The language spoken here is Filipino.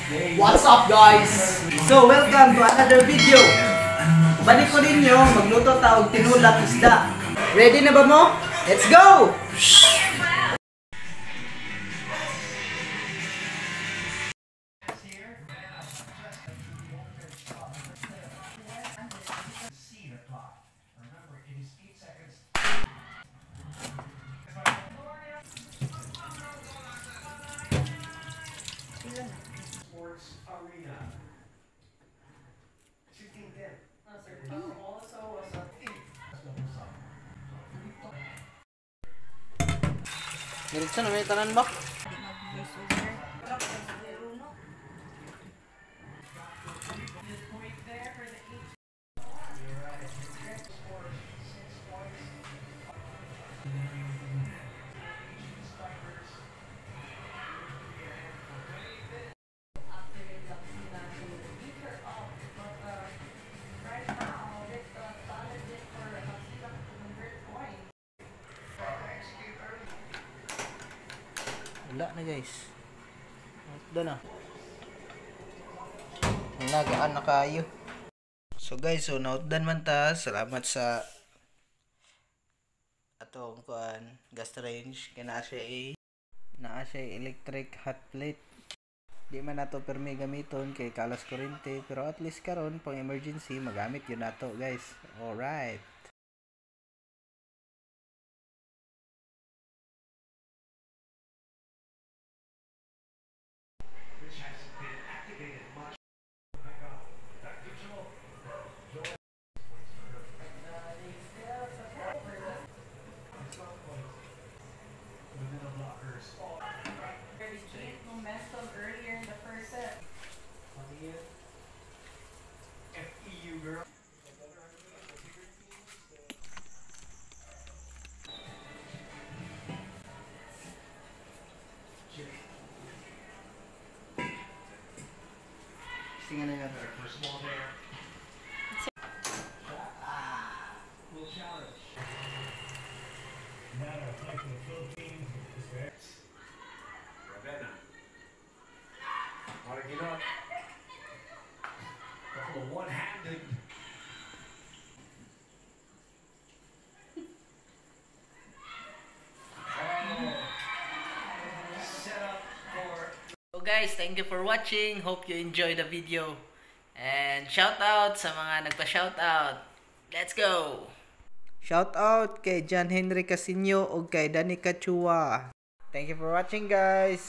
What's up guys? So welcome to another video. Balik ko ninyo, magluto taog tinulang isda. Ready na ba mo? Let's go! Nilsan, may tanan ba? Wala na guys. Doon na. Nagaan na kayo. So guys, so nautdan man ta. Salamat sa atong kuan gas range. Kaya naa siya electric hot plate. Di man nato permi gamiton kay kalas kuryente. Pero at least karon pang emergency magamit yun nato guys. Alright. Momentum earlier in the first set. FEU girl. Tingnan na natin. Will challenge. Now, play for the Philippines. Ravenna. Want to get up. Couple of one-handed. Set up for. So guys, thank you for watching. Hope you enjoyed the video. And shout out sa mga nagpa-shout out. Let's go! Shout out kay John Henry Casino o kay Danny Cachua. Thank you for watching guys.